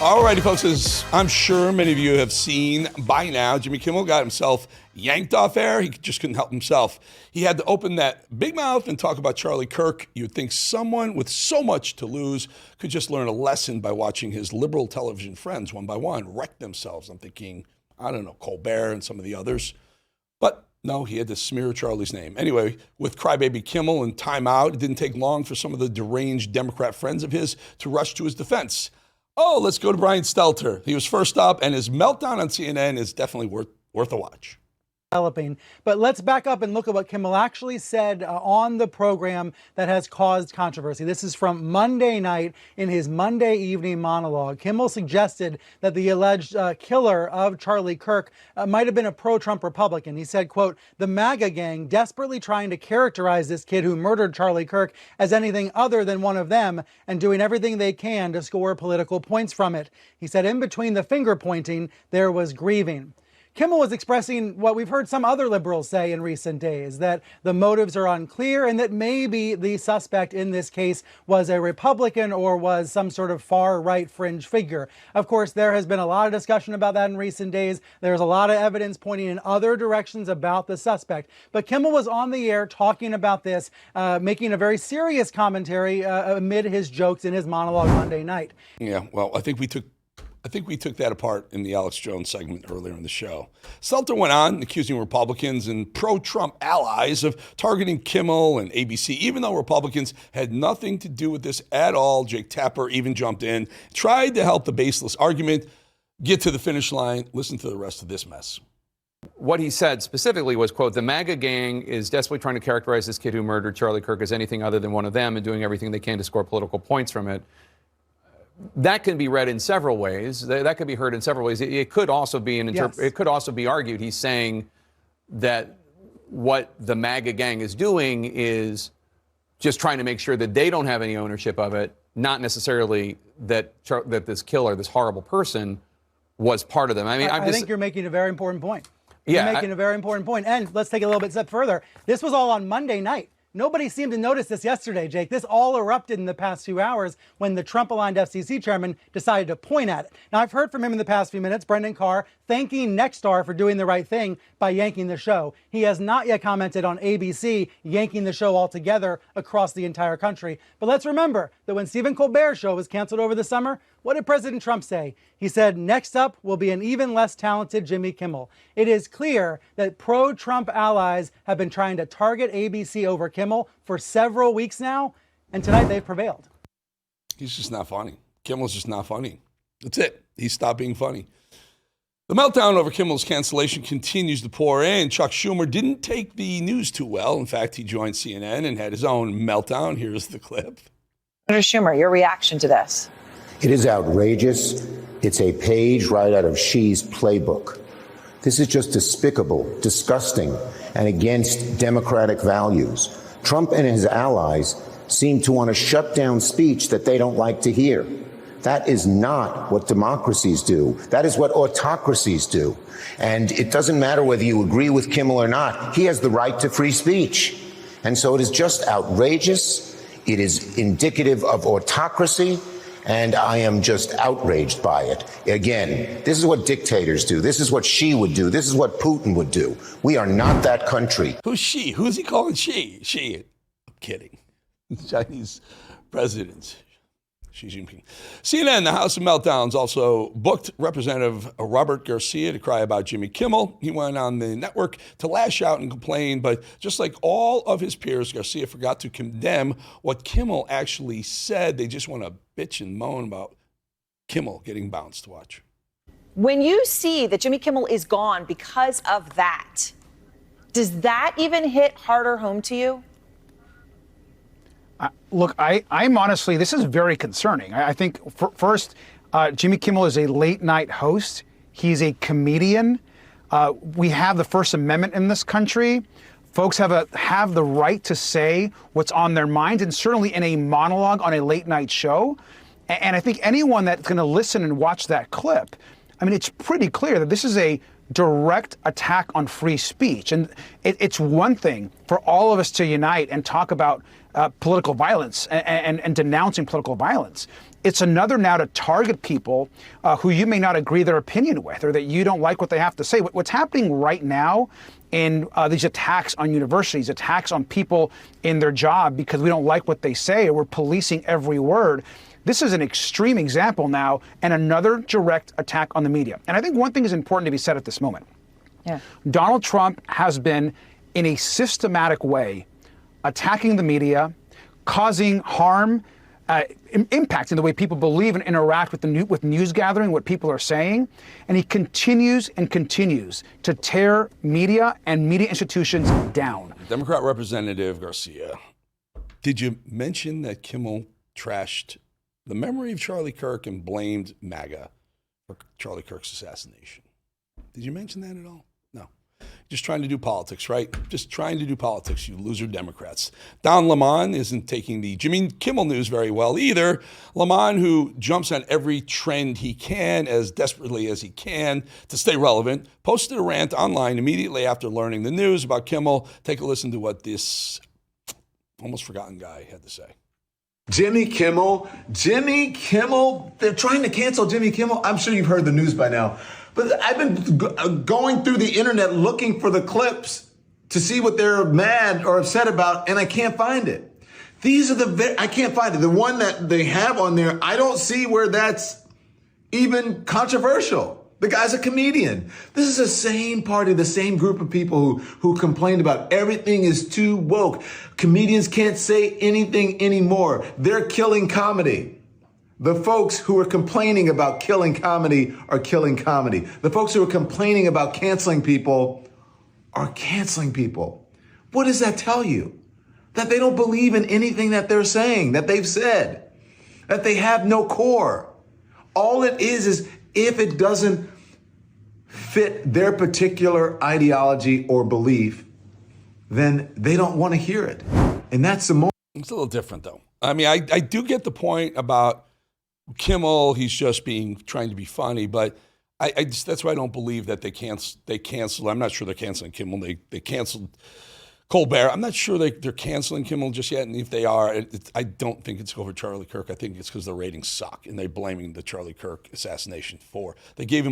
Alrighty, folks, as I'm sure many of you have seen by now, Jimmy Kimmel got himself yanked off air. He just couldn't help himself. He had to open that big mouth and talk about Charlie Kirk. You would think someone with so much to lose could just learn a lesson by watching his liberal television friends one by one wreck themselves. I'm thinking, I don't know, Colbert and some of the others. But no, he had to smear Charlie's name. Anyway, with crybaby Kimmel and Time Out, it didn't take long for some of the deranged Democrat friends of his to rush to his defense. Oh, let's go to Brian Stelter. He was first up, and his meltdown on CNN is definitely worth a watch. But let's back up and look at what Kimmel actually said on the program that has caused controversy. This is from Monday night in his Monday evening monologue. Kimmel suggested that the alleged killer of Charlie Kirk might have been a pro-Trump Republican. He said, quote, "The MAGA gang desperately trying to characterize this kid who murdered Charlie Kirk as anything other than one of them and doing everything they can to score political points from it." He said in between the finger pointing, there was grieving. Kimmel was expressing what we've heard some other liberals say in recent days, that the motives are unclear and that maybe the suspect in this case was a Republican or was some sort of far-right fringe figure. Of course, there has been a lot of discussion about that in recent days. There's a lot of evidence pointing in other directions about the suspect. But Kimmel was on the air talking about this, making a very serious commentary amid his jokes in his monologue Monday night. Yeah, well, I think we took that apart in the Alex Jones segment earlier in the show. Stelter went on accusing Republicans and pro-Trump allies of targeting Kimmel and ABC, even though Republicans had nothing to do with this at all. Jake Tapper even jumped in, tried to help the baseless argument get to the finish line. Listen to the rest of this mess. What he said specifically was, quote, "The MAGA gang is desperately trying to characterize this kid who murdered Charlie Kirk as anything other than one of them and doing everything they can to score political points from it." That can be read in several ways. That could be heard in several ways. It could also be It could also be argued he's saying that what the MAGA gang is doing is just trying to make sure that they don't have any ownership of it, not necessarily that this killer, this horrible person, was part of them. I mean, I think you're making a very important point. Yeah, you're making a very important point. And let's take it a little bit step further. This was all on Monday night. Nobody seemed to notice this yesterday, Jake. This all erupted in the past few hours when the Trump-aligned FCC chairman decided to point at it. Now, I've heard from him in the past few minutes, Brendan Carr, thanking Nexstar for doing the right thing by yanking the show. He has not yet commented on ABC yanking the show altogether across the entire country. But let's remember that when Stephen Colbert's show was canceled over the summer, what did President Trump say? He said, "Next up will be an even less talented Jimmy Kimmel." It is clear that pro-Trump allies have been trying to target ABC over Kimmel for several weeks now, and tonight they've prevailed. He's just not funny. Kimmel's just not funny. That's it. He stopped being funny. The meltdown over Kimmel's cancellation continues to pour in. Chuck Schumer didn't take the news too well. In fact, he joined CNN and had his own meltdown. Here's the clip. Senator Schumer, your reaction to this? It is outrageous. It's a page right out of Xi's playbook. This is just despicable, disgusting, and against democratic values. Trump and his allies seem to want to shut down speech that they don't like to hear. That is not what democracies do. That is what autocracies do. And it doesn't matter whether you agree with Kimmel or not. He has the right to free speech. And so it is just outrageous. It is indicative of autocracy. And I am just outraged by it. Again, this is what dictators do. This is what Xi would do. This is what Putin would do. We are not that country. Who's Xi? Who's he calling Xi? Xi. I'm kidding. Chinese president. Xi Jinping. CNN, the House of Meltdowns, also booked Representative Robert Garcia to cry about Jimmy Kimmel. He went on the network to lash out and complain, but just like all of his peers, Garcia forgot to condemn what Kimmel actually said. They just want to bitch and moan about Kimmel getting bounced. Watch. When you see that Jimmy Kimmel is gone because of that, does that even hit harder home to you? Look, I'm honestly, this is very concerning. I think, first, Jimmy Kimmel is a late-night host. He's a comedian. We have the First Amendment in this country. Folks have the right to say what's on their minds, and certainly in a monologue on a late-night show. And I think anyone that's going to listen and watch that clip, I mean, it's pretty clear that this is a direct attack on free speech. And it's one thing for all of us to unite and talk about political violence and denouncing political violence. it's another now to target people who you may not agree their opinion with, or that you don't like what they have to say. What's happening right now in these attacks on universities, attacks on people in their job because we don't like what they say, or we're policing every word. This is an extreme example now, and another direct attack on the media. And I think one thing is important to be said at this moment. Yeah. Donald Trump has been, in a systematic way, attacking the media, causing harm, impacting the way people believe and interact with news gathering, what people are saying. And he continues and continues to tear media and media institutions down. Democrat Representative Garcia, did you mention that Kimmel trashed the memory of Charlie Kirk and blamed MAGA for Charlie Kirk's assassination? Did you mention that at all? No. Just trying to do politics, right? Just trying to do politics, you loser Democrats. Don Lemon isn't taking the Jimmy Kimmel news very well either. Lemon, who jumps on every trend he can as desperately as he can to stay relevant, posted a rant online immediately after learning the news about Kimmel. Take a listen to what this almost forgotten guy had to say. Jimmy Kimmel, they're trying to cancel Jimmy Kimmel. I'm sure you've heard the news by now. But I've been going through the internet looking for the clips to see what they're mad or upset about, and I can't find it. I can't find it. The one that they have on there, I don't see where that's even controversial. The guy's a comedian. This is the same party, the same group of people who complained about everything is too woke. Comedians can't say anything anymore. They're killing comedy. The folks who are complaining about killing comedy are killing comedy. The folks who are complaining about canceling people are canceling people. What does that tell you? That they don't believe in anything that they're saying, that they've said, that they have no core. All it is if it doesn't fit their particular ideology or belief, then they don't want to hear it. And that's the moment. It's a little different, though. I mean, I do get the point about Kimmel. He's just trying to be funny, but I just, that's why I don't believe that they canceled. I'm not sure they're canceling Kimmel. They canceled Colbert. I'm not sure they're canceling Kimmel just yet, and if they are, I don't think it's over Charlie Kirk. I think it's because the ratings suck, and they're blaming the Charlie Kirk assassination for. It gave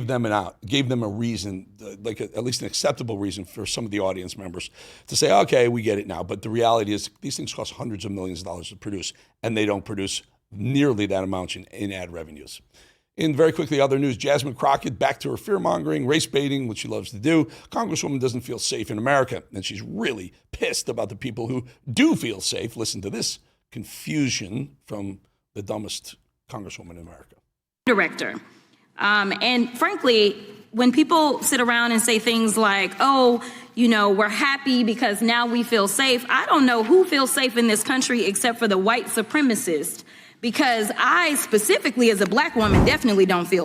them an out, gave them a reason, at least an acceptable reason for some of the audience members to say, okay, we get it now. But the reality is these things cost hundreds of millions of dollars to produce, and they don't produce nearly that amount in ad revenues. In very quickly, other news, Jasmine Crockett back to her fear-mongering, race baiting, which she loves to do. Congresswoman doesn't feel safe in America, and she's really pissed about the people who do feel safe. Listen to this confusion from the dumbest congresswoman in America. Director. And frankly, when people sit around and say things like, oh, you know, we're happy because now we feel safe, I don't know who feels safe in this country except for the white supremacists. Because I specifically, as a black woman, definitely don't feel.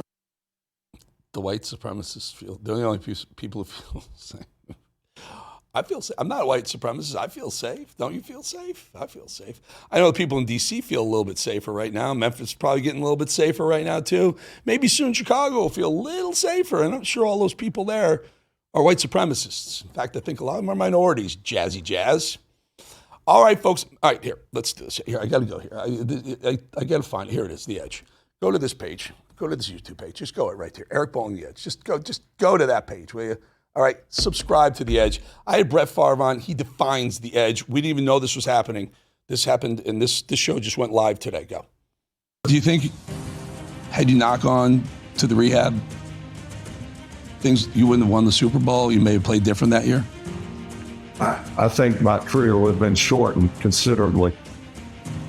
The white supremacists feel, they're the only people who feel safe. I feel safe. I'm not a white supremacist. I feel safe. Don't you feel safe? I feel safe. I know people in D.C. feel a little bit safer right now. Memphis is probably getting a little bit safer right now, too. Maybe soon Chicago will feel a little safer. And I'm sure all those people there are white supremacists. In fact, I think a lot of them are minorities. Jazzy jazz. All right, folks. All right, here. Let's do this. Here, I got to go here. I got to find it. Here it is, The Edge. Go to this page. Go to this YouTube page. Just go right there. Eric Bolling, The Edge. Just go to that page, will you? All right, subscribe to The Edge. I had Brett Favre on. He defines The Edge. We didn't even know this was happening. This happened, and this show just went live today. Go. Do you think, had you knock on to the rehab, things you wouldn't have won the Super Bowl? You may have played different that year? I think my career would have been shortened considerably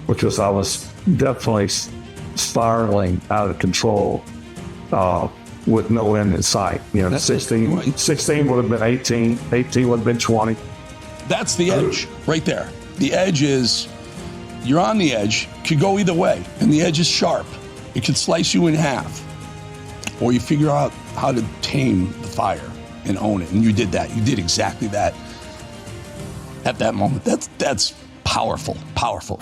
because I was definitely spiraling out of control with no end in sight. You know, 16 would have been 18, 18 would have been 20. That's the edge right there. The edge is, you're on the edge, could go either way, and the edge is sharp. It could slice you in half, or you figure out how to tame the fire and own it, and you did that. You did exactly that. At that moment, that's powerful, powerful.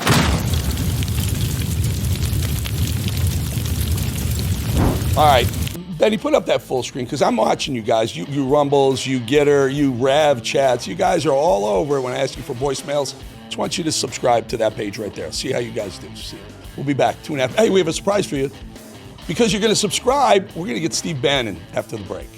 All right, Benny, put up that full screen because I'm watching you guys. You Rumbles, you Getter, you Rav chats. You guys are all over when I ask you for voicemails. Just want you to subscribe to that page right there. See how you guys do. See, we'll be back 2.5. Hey, we have a surprise for you. Because you're going to subscribe, we're going to get Steve Bannon after the break.